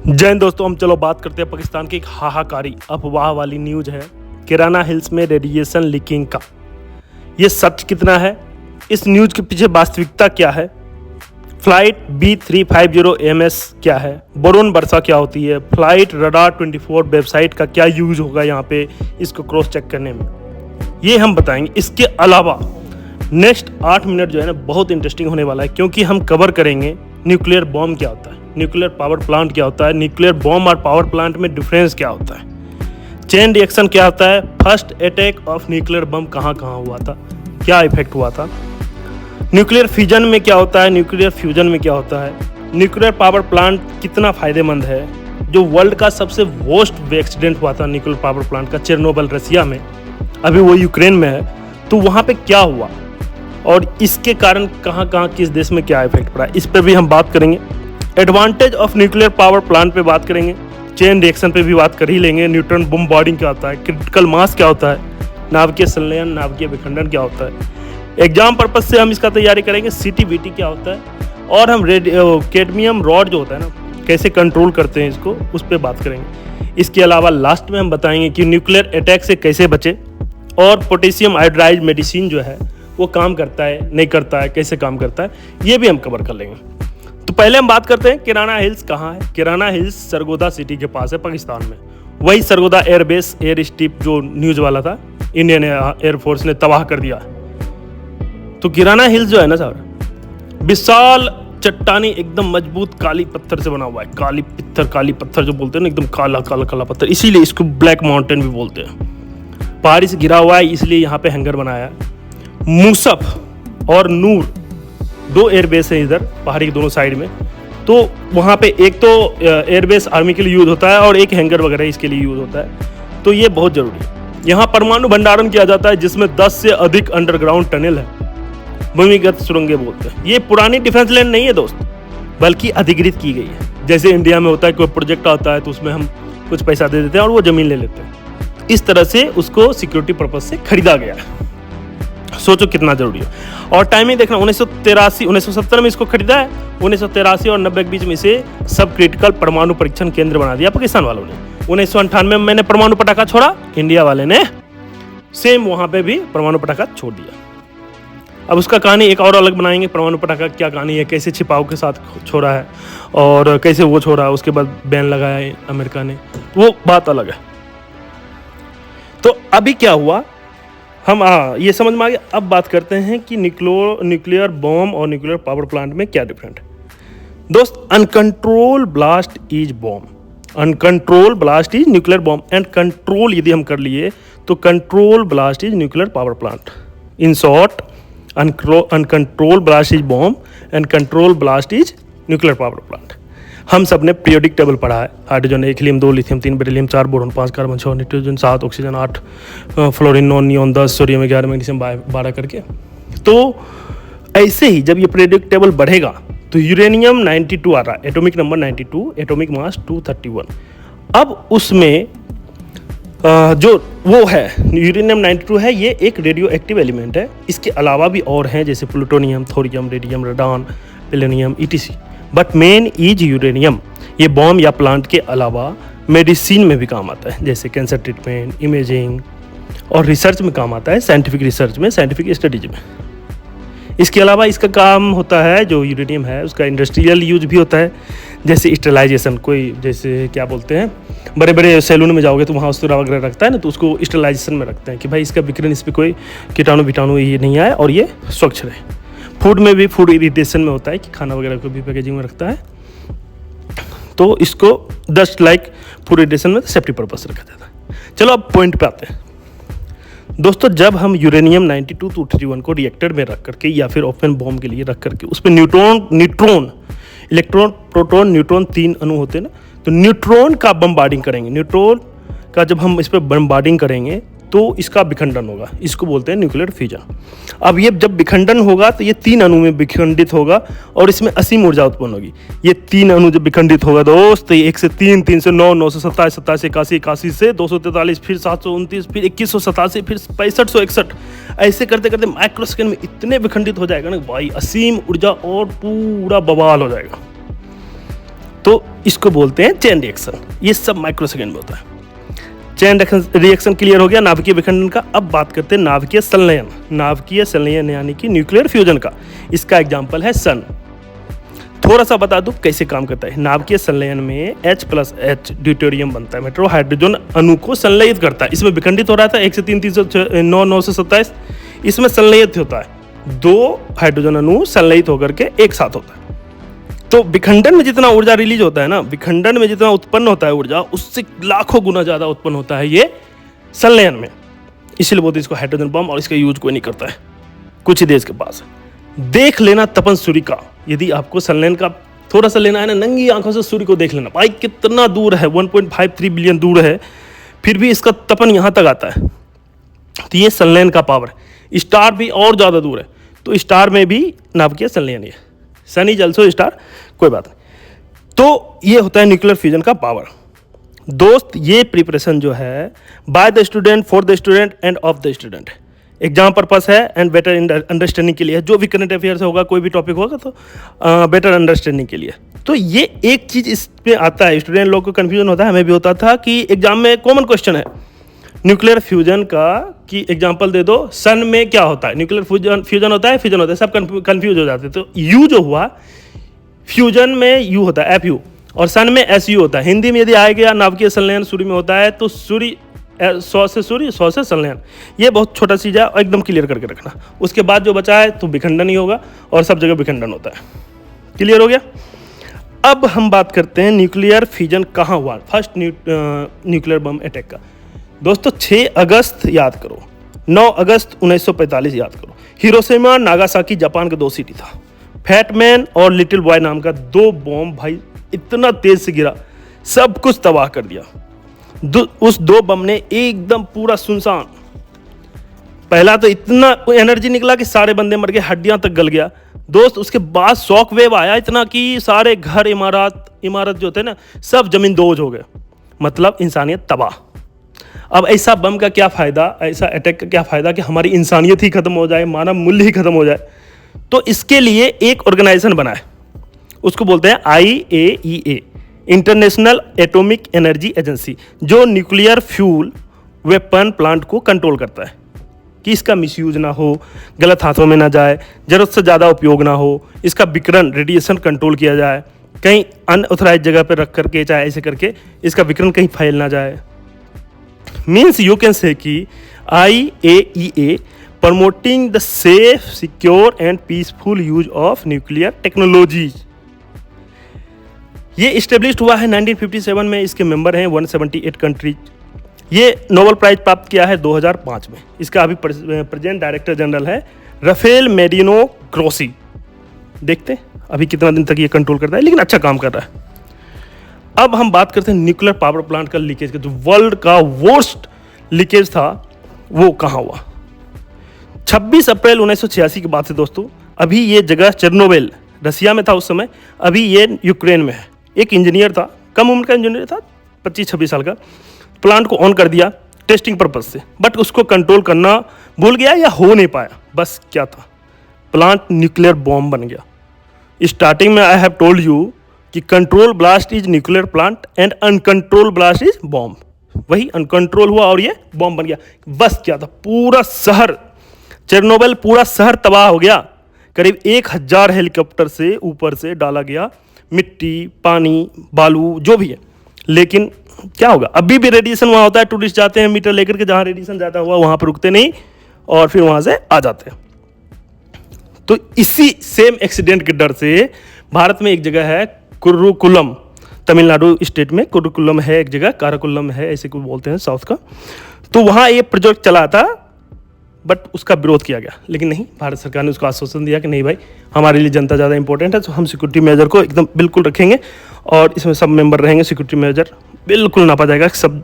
जय हिंद दोस्तों, हम चलो बात करते हैं पाकिस्तान की एक हाहाकारी अफवाह वाली न्यूज़ है किराना हिल्स में रेडिएशन लीकिंग का। ये सच कितना है, इस न्यूज़ के पीछे वास्तविकता क्या है, फ्लाइट B350MS क्या है, बोरोन वर्षा क्या होती है, फ्लाइट रडार 24 वेबसाइट का क्या यूज होगा यहाँ पे इसको क्रॉस चेक करने में, ये हम बताएंगे। इसके अलावा नेक्स्ट 8 मिनट जो है ना बहुत इंटरेस्टिंग होने वाला है, क्योंकि हम कवर करेंगे न्यूक्लियर बॉम्ब क्या होता है, न्यूक्लियर पावर प्लांट क्या होता है, न्यूक्लियर बॉम्ब और पावर प्लांट में डिफरेंस क्या होता है, चेन रिएक्शन क्या होता है, first attack of nuclear bomb कहाँ कहाँ हुआ था, क्या इफेक्ट हुआ था, न्यूक्लियर फ्यूजन में क्या होता है, न्यूक्लियर फ्यूजन में क्या होता है, न्यूक्लियर पावर प्लांट कितना फ़ायदेमंद है। जो वर्ल्ड का सबसे वर्स्ट एक्सीडेंट हुआ था न्यूक्लियर पावर प्लांट का चेरनोबिल रसिया में, अभी वो यूक्रेन में है, तो वहाँ पे क्या हुआ और इसके कारण कहाँ कहाँ किस देश में क्या इफेक्ट पड़ा, इस पर भी हम बात करेंगे। Advantage of nuclear power plant पे बात करेंगे, चेन रिएक्शन पे भी बात कर ही लेंगे, न्यूट्रॉन बॉम्बार्डिंग क्या होता है, क्रिटिकल मास क्या होता है, नाभिकीय संलयन नाभिकीय विखंडन क्या होता है, एग्जाम पर्पज से हम इसका तैयारी करेंगे, CTBT क्या होता है, और हम कैडमियम रॉड जो होता है ना कैसे कंट्रोल करते हैं इसको, उस पर बात करेंगे। इसके अलावा लास्ट में हम बताएंगे कि न्यूक्लियर अटैक से कैसे बचे, और पोटेशियम आयोडाइड मेडिसिन जो है वो काम करता है नहीं करता है, कैसे काम करता है, ये भी हम कवर कर लेंगे। तो पहले हम बात करते हैं किराना हिल्स कहाँ है। किराना हिल्स सरगोदा सिटी के पास है पाकिस्तान में, वही सरगोदा एयरबेस एयर स्ट्रिप जो न्यूज़ वाला था इंडियन एयरफोर्स ने तबाह कर दिया। तो किराना हिल्स जो है ना सर, विशाल चट्टानी एकदम मजबूत काली पत्थर से बना हुआ है, काली पत्थर जो बोलते हैं ना, एकदम काला काला काला पत्थर, इसीलिए इसको ब्लैक माउंटेन भी बोलते हैं। पहाड़ी से घिरा हुआ है, इसलिए यहाँ पे हैंगर बनाया है। मूसफ और नूर 2 एयरबेस है इधर पहाड़ी के दोनों साइड में, तो वहाँ पे एक तो एयरबेस आर्मी के लिए यूज़ होता है और एक हैंगर वगैरह इसके लिए यूज़ होता है, तो ये बहुत ज़रूरी है। यहाँ परमाणु भंडारण किया जाता है जिसमें 10 से अधिक अंडरग्राउंड टनल है, भूमिगत सुरंगें बोलते हैं। ये पुरानी डिफेंस लैंड नहीं है दोस्त, बल्कि अधिकृत की गई है। जैसे इंडिया में होता है कोई प्रोजेक्ट आता है तो उसमें हम कुछ पैसा दे देते हैं और वो ज़मीन ले लेते हैं, इस तरह से उसको सिक्योरिटी पर्पज से खरीदा गया है। सोचो कितना जरूरी है। और टाइमिंग देखना, 1970 में इसको खरीदा है, 1983 और 90 के बीच में इसे सब क्रिटिकल परमाणु परीक्षण केंद्र बना दिया पाकिस्तान वालों ने। 1998 में मैंने परमाणु पटाखा छोड़ा, इंडिया वाले ने सेम वहाँ पे भी परमाणु पटाखा छोड़ दिया। अब उसका कहानी एक और अलग बनाएंगे, परमाणु पटाखा क्या कहानी है, कैसे छिपाव के साथ छोड़ा है और कैसे वो छोड़ा, उसके बाद बैन लगाया है अमेरिका ने, वो बात अलग है। तो अभी क्या हुआ हम ये समझ में आ गया। अब बात करते हैं कि न्यूक्लियर बॉम्ब और न्यूक्लियर पावर प्लांट में क्या डिफरेंट है। दोस्त, uncontrol blast is bomb, uncontrol blast is nuclear bomb, and control यदि हम कर लिए तो control blast is nuclear power plant. In short, uncontrol blast is bomb and control blast is nuclear power plant. हम सब ने पीरियोडिक टेबल पढ़ा है, hydrogen 1, helium 2, lithium 3, beryllium 4, boron 5, carbon 6, nitrogen 7, oxygen 8, fluorine 9, neon 10, sodium 11, magnesium 12 करके। तो ऐसे ही जब ये पीरियोडिक टेबल बढ़ेगा तो यूरेनियम 92 आ रहा है, एटॉमिक नंबर 92, एटॉमिक मास 231। अब उसमें जो वो है यूरेनियम 92 है, ये एक रेडियो एक्टिव एलिमेंट है। इसके अलावा भी और हैं जैसे plutonium, thorium, radium, radon, polonium, ETC, but main is uranium. ये बॉम्ब या प्लांट के अलावा मेडिसिन में भी काम आता है, जैसे कैंसर ट्रीटमेंट, इमेजिंग और रिसर्च में काम आता है, साइंटिफिक रिसर्च में, साइंटिफिक स्टडीज में। इसके अलावा इसका काम होता है, जो यूरेनियम है उसका इंडस्ट्रियल यूज भी होता है, जैसे स्टरलाइजेशन, कोई जैसे क्या बोलते हैं, बड़े बड़े सैलून में जाओगे तो वहाँ उस्तरा वगैरह रखता है ना, तो उसको स्टरलाइजेशन में रखते हैं कि भाई इसका विकिरण, इस पर कोई कीटाणु ये नहीं आए और ये स्वच्छ रहे। फूड में भी, फूड इरिटेशन में होता है कि खाना वगैरह को भी पैकेजिंग में रखता है, तो इसको डस्ट लाइक फूड इरिटेशन में सेफ्टी पर्पस रखा जाता है। चलो अब पॉइंट पे आते हैं दोस्तों। जब हम यूरेनियम 92-231 को रिएक्टर में रख करके या फिर ओपन बॉम्ब के लिए रख करके उस पर न्यूट्रॉन, इलेक्ट्रॉन, प्रोटॉन, न्यूट्रॉन 3 अणु होते हैं ना, तो न्यूट्रॉन का बम्बार्डिंग करेंगे। न्यूट्रॉन का जब हम इस पर बम्बार्डिंग करेंगे तो इसका विखंडन होगा, इसको बोलते हैं न्यूक्लियर फ्यूजन। अब ये जब विखंडन होगा तो ये 3 अणु में विखंडित होगा और इसमें असीम ऊर्जा उत्पन्न होगी। ये 3 अणु जब विखंडित होगा दोस्त, तो 1 से 3, 3 से 9, 9 से 27, 27 से 81, 81 से 243, फिर 729, फिर 2187, फिर 6561, ऐसे करते करते माइक्रो सेकंड में इतने विखंडित हो जाएगा ना भाई, असीम ऊर्जा और पूरा बवाल हो जाएगा। तो इसको बोलते हैं चेन रिएक्शन। ये सब माइक्रोसेकंड में होता है। चेन रिएक्शन क्लियर हो गया नाभिकीय विखंडन का। अब बात करते हैं नाभिकीय संलयन। नाभिकीय संलयन यानी कि न्यूक्लियर फ्यूजन का। इसका एग्जाम्पल है सन। थोड़ा सा बता दूं कैसे काम करता है। नाभिकीय संलयन में H+H ड्यूटेरियम बनता है, मेट्रो हाइड्रोजन अणु को संलयित करता है। इसमें विखंडित हो रहा था 1 से 3, 3 से 9, 9 से 27। इसमें संलयित होता है, 2 हाइड्रोजन अणु संलयित होकर के एक साथ होता है। तो विखंडन में जितना ऊर्जा रिलीज होता है ना, विखंडन में जितना उत्पन्न होता है ऊर्जा, उससे लाखों गुना ज़्यादा उत्पन्न होता है ये संलयन में। इसलिए बोलते हैं इसको हाइड्रोजन बम, और इसका यूज कोई नहीं करता है, कुछ ही देश के पास। देख लेना तपन सूर्य का। यदि आपको संलयन का थोड़ा सा लेना है ना, नंगी आंखों से सूर्य को देख लेना। भाई कितना दूर है, 1.53 बिलियन दूर है, फिर भी इसका तपन यहाँ तक आता है। तो ये संलयन का पावर है। स्टार भी और ज़्यादा दूर है, तो स्टार में भी नाभिकीय संलयन है। सन इज ऑल्सो स्टार, कोई बात नहीं। तो ये होता है न्यूक्लियर फ्यूजन का पावर। दोस्त, ये प्रिपरेशन जो है by the student, for the student end of the student, exam purpose है एंड बेटर अंडरस्टैंडिंग के लिए। जो भी करंट अफेयर से होगा, कोई भी टॉपिक होगा, तो बेटर अंडरस्टैंडिंग के लिए। तो ये एक चीज़ इस पे आता है, स्टूडेंट लोग को कन्फ्यूजन होता है, हमें भी होता था कि एग्जाम में कॉमन क्वेश्चन है न्यूक्लियर फ्यूजन का कि एग्जाम्पल दे दो, सन में क्या होता है, न्यूक्लियर फ्यूजन होता है, फ्यूजन होता है, सब कन्फ्यूज हो जाते हैं। तो यू जो हुआ, फ्यूजन में यू होता है FU, और सन में SU होता है। हिंदी में यदि आ गया नाभिकीय संलयन सूर्य में होता है, तो सूर्य 100 से सूर्य, 100 से संलयन। ये बहुत छोटा चीज़ है, एकदम क्लियर करके रखना। उसके बाद जो बचा है तो विखंडन ही होगा, और सब जगह विखंडन होता है। क्लियर हो गया। अब हम बात करते हैं न्यूक्लियर फ्यूजन कहाँ हुआ, फर्स्ट न्यूक्लियर बम अटैक का। दोस्तों 6 अगस्त याद करो, 9 अगस्त 1945 याद करो। हिरोशिमा नागासाकी जापान का 2 सिटी था। फैटमैन और लिटिल बॉय नाम का 2 बॉम्ब भाई इतना तेज से गिरा, सब कुछ तबाह कर दिया। उस 2 बम ने एकदम पूरा सुनसान, पहला तो इतना एनर्जी निकला कि सारे बंदे मर गए, हड्डियां तक गल गया। दोस्त उसके बाद शॉक वेव आया इतना कि सारे घर, इमारत जो थे ना, सब जमीन दोज हो गए। मतलब इंसानियत तबाह। अब ऐसा बम का क्या फ़ायदा, ऐसा अटैक का क्या फ़ायदा कि हमारी इंसानियत ही खत्म हो जाए, मानव मूल्य ही खत्म हो जाए। तो इसके लिए एक ऑर्गेनाइजेशन बना है, उसको बोलते हैं IAEA, international atomic energy agency, जो न्यूक्लियर फ्यूल वेपन प्लांट को कंट्रोल करता है कि इसका मिसयूज ना हो, गलत हाथों में ना जाए, ज़रूरत से ज़्यादा उपयोग ना हो, इसका विकिरण रेडिएशन कंट्रोल किया जाए, कहीं अनऑथराइज जगह पर रख करके, चाहे ऐसे करके इसका विकिरण कहीं फैल ना जाए। मीन्स यू कैन से कि IAEA promoting the safe, secure and peaceful use of nuclear technologies. ये इस्टेब्लिश्ड हुआ है 1957 में। इसके मेंबर हैं 178 कंट्रीज। ये नोबेल प्राइज प्राप्त किया है 2005 में। इसका अभी प्रेजेंट डायरेक्टर जनरल है राफेल मेडिनो ग्रोसी। देखते अभी कितना दिन तक ये कंट्रोल करता है, लेकिन अच्छा काम कर रहा है। अब हम बात करते हैं न्यूक्लियर पावर प्लांट का लीकेज का। जो वर्ल्ड का वर्स्ट लीकेज था वो कहाँ हुआ। 26 अप्रैल 1986 की बात है दोस्तों। अभी ये जगह चेरनोबिल रसिया में था उस समय, अभी ये यूक्रेन में है। एक इंजीनियर था, कम उम्र का इंजीनियर था, 25-26 साल का। प्लांट को ऑन कर दिया टेस्टिंग पर्पज से, बट उसको कंट्रोल करना भूल गया या हो नहीं पाया। बस क्या था, प्लांट न्यूक्लियर बॉम्ब बन गया। स्टार्टिंग में आई हैव टोल्ड यू कि control blast is nuclear plant and uncontrol blast is bomb. वही अनकंट्रोल हुआ और ये बॉम्ब बन गया। बस क्या था, पूरा शहर चेरनोबिल, पूरा शहर तबाह हो गया। करीब 1000 हेलीकॉप्टर से ऊपर से डाला गया मिट्टी, पानी, बालू, जो भी है। लेकिन क्या होगा, अभी भी रेडिएशन वहाँ होता है। टूरिस्ट जाते हैं मीटर लेकर के, जहाँ रेडिएशन ज़्यादा हुआ वहाँ पर रुकते नहीं और फिर वहाँ से आ जाते हैं। तो इसी सेम एक्सीडेंट के डर से भारत में एक जगह है कुर्रुकुलम, तमिलनाडु स्टेट में कुर्रुकुलम है एक जगह, काराकुलम है, ऐसे कुछ बोलते हैं साउथ का। तो वहाँ ये प्रोजेक्ट चला था, बट उसका विरोध किया गया। लेकिन नहीं, भारत सरकार ने उसको आश्वासन दिया कि नहीं भाई, हमारे लिए जनता ज़्यादा इंपॉर्टेंट है, तो हम सिक्योरिटी मेजर को एकदम बिल्कुल रखेंगे और इसमें सब मेंबर रहेंगे। सिक्योरिटी मेजर बिल्कुल नापा जाएगा, सब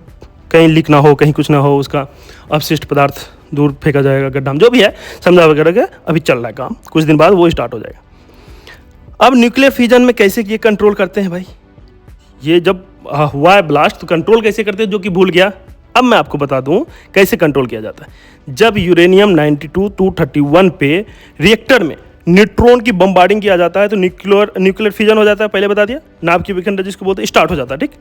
कहीं लीक ना हो, कहीं कुछ ना हो, उसका अपशिष्ट पदार्थ दूर फेंका जाएगा, गड्ढा जो भी है समझा वगैरह का। अभी चल रहा है काम, कुछ दिन बाद वो स्टार्ट हो जाएगा। अब न्यूक्लियर फ्यूजन में कैसे ये कंट्रोल करते हैं भाई, ये जब हुआ है ब्लास्ट तो कंट्रोल कैसे करते हैं, जो कि भूल गया। अब मैं आपको बता दूं कैसे कंट्रोल किया जाता है। जब यूरेनियम 92-231 पे रिएक्टर में न्यूट्रॉन की बम्बार्डिंग किया जाता है तो न्यूक्लियर फिजन हो जाता है, पहले बता दिया, नाभ की विखंडन जिसको बोलते हैं, स्टार्ट हो जाता है। ठीक,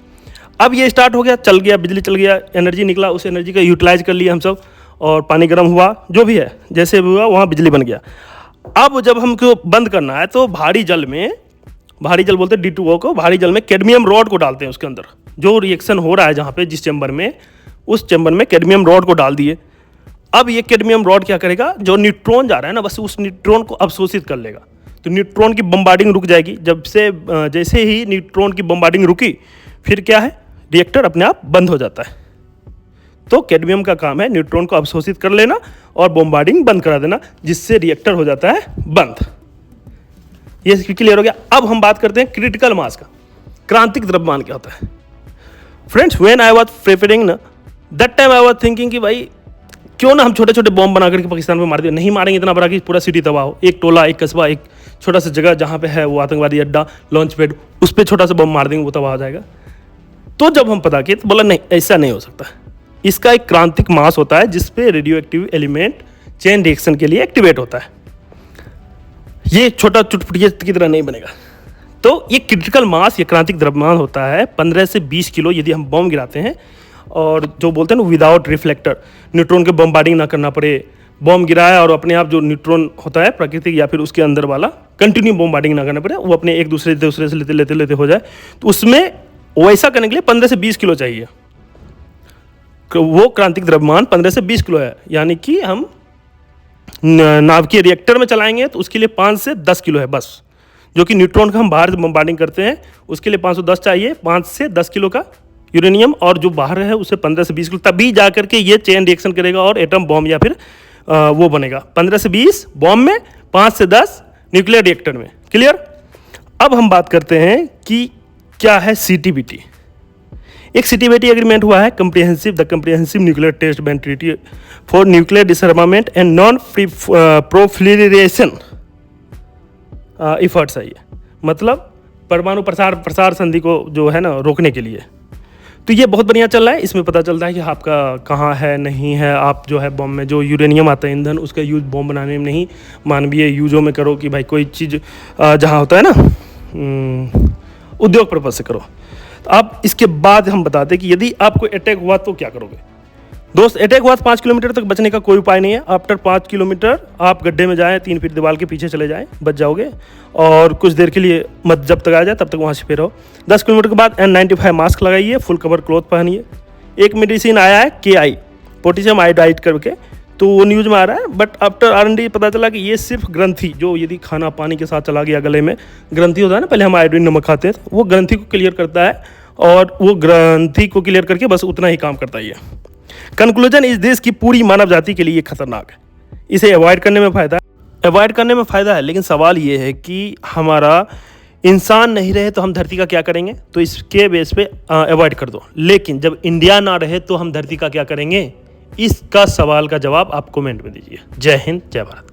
अब ये स्टार्ट हो गया, चल गया, बिजली चल गया, एनर्जी निकला, उस एनर्जी का यूटिलाइज कर लिया हम सब, और पानी गर्म हुआ, जो भी है जैसे भी हुआ वहाँ बिजली बन गया। अब जब हमको बंद करना है तो भारी जल बोलते हैं D2O को, भारी जल में कैडमियम रॉड को डालते हैं उसके अंदर। जो रिएक्शन हो रहा है जहाँ पे जिस चैम्बर में, उस चैम्बर में कैडमियम रॉड को डाल दिए। अब ये कैडमियम रॉड क्या करेगा, जो न्यूट्रॉन जा रहा है ना, बस उस न्यूट्रॉन को अवशोषित कर लेगा। तो न्यूट्रॉन की बम्बार्डिंग रुक जाएगी। जैसे ही न्यूट्रॉन की बम्बार्डिंग रुकी, फिर क्या है, रिएक्टर अपने आप बंद हो जाता है। तो कैडमियम का काम है न्यूट्रॉन को अवशोषित कर लेना और बम्बार्डिंग बंद करा देना, जिससे रिएक्टर हो जाता है बंद। ये क्लियर हो गया। अब हम बात करते हैं क्रिटिकल मास का। क्रांतिक द्रव्यमान क्या होता है? Friends, when I was preparing ना, that time I was thinking कि भाई क्यों ना हम छोटे छोटे बॉम्ब बना करके पाकिस्तान में मार दें। नहीं मारेंगे इतना बड़ा कि पूरा सिटी तबाह हो। एक टोला, एक कस्बा, एक छोटा सा जगह जहाँ पे है वो आतंकवादी अड्डा, लॉन्च पैड, उस पर छोटा सा बम मार देंगे, वो तबाह हो जाएगा। तो जब हम पता किए तो बोला नहीं, ऐसा नहीं हो सकता। इसका एक क्रांतिक मास होता है जिसपे radio active element chain reaction के लिए एक्टिवेट होता है। ये छोटा चुटपुटिया की तरह नहीं बनेगा। तो ये क्रिटिकल मास, ये क्रांतिक द्रव्यमान होता है 15 से 20 किलो यदि हम बम गिराते हैं, और जो बोलते हैं ना विदाउट रिफ्लेक्टर, न्यूट्रॉन के बम्बार्डिंग ना करना पड़े, बम गिराया और अपने आप जो न्यूट्रॉन होता है प्राकृतिक या फिर उसके अंदर वाला कंटिन्यू बम्बार्डिंग ना करना पड़े, वो अपने एक दूसरे से लेते हो जाए। तो उसमें वैसा करने के लिए 15 से 20 किलो चाहिए। वो क्रांतिक द्रव्यमान 15 से 20 किलो है, यानी कि हम नाभिकीय रिएक्टर में चलाएंगे तो उसके लिए 5 से 10 किलो है बस। जो कि न्यूट्रॉन का हम बाहर बम्बार्डिंग करते हैं उसके लिए 510 चाहिए, 5 से 10 किलो का यूरेनियम, और जो बाहर है उसे 15 से 20 किलो, तभी जा करके ये चेन रिएक्शन करेगा और एटम बॉम्ब या फिर वो बनेगा। 15 से 20 बॉम्ब में, 5 से 10 न्यूक्लियर रिएक्टर में। क्लियर? अब हम बात करते हैं कि क्या है CTBT। एक CTBT एग्रीमेंट हुआ है, the comprehensive nuclear test ban treaty for nuclear disarmament and non proliferation efforts है ये, मतलब परमाणु प्रसार संधि को जो है ना रोकने के लिए। तो ये बहुत बढ़िया चल रहा है। इसमें पता चलता है कि आपका कहाँ है, नहीं है। आप जो है बम में जो यूरेनियम आता है ईंधन, उसका यूज बम बनाने में नहीं, मानवीय यूजों में करो, कि भाई कोई चीज़ जहाँ होता है ना उद्योग पर्पज से करो। तो आप इसके बाद हम बताते हैं कि यदि आपको अटैक हुआ तो क्या करोगे। दोस्त, अटैक हुआ तो 5 किलोमीटर तक बचने का कोई उपाय नहीं है। आफ्टर 5 किलोमीटर आप गड्ढे में जाएं, 3 फीट दीवार के पीछे चले जाएं, बच जाओगे। और कुछ देर के लिए मत, जब तक आ जाए तब तक वहाँ छिपे रहो। 10 किलोमीटर के बाद N95 मास्क लगाइए, फुल कवर क्लॉथ पहनिए। एक मेडिसिन आया है KI, पोटेशियम आयोडाइड करके, तो वो न्यूज़ में आ रहा है, बट आफ्टर R&D पता चला कि ये सिर्फ ग्रंथि, जो यदि खाना पानी के साथ चला गया गले में, ग्रंथि होता है ना, पहले हम आयोडीन नमक खाते हैं, वो ग्रंथि को क्लियर करता है, और वो ग्रंथि को क्लियर करके बस उतना ही काम करता है। कंक्लूजन इस देश की पूरी मानव जाति के लिए ये खतरनाक है। इसे अवॉइड करने में फ़ायदा है, लेकिन सवाल ये है कि हमारा इंसान नहीं रहे तो हम धरती का क्या करेंगे, तो इसके बेस पे अवॉइड कर दो। लेकिन जब इंडिया ना रहे तो हम धरती का क्या करेंगे, इसका सवाल का जवाब आप कमेंट में दीजिए। जय हिंद, जय भारत।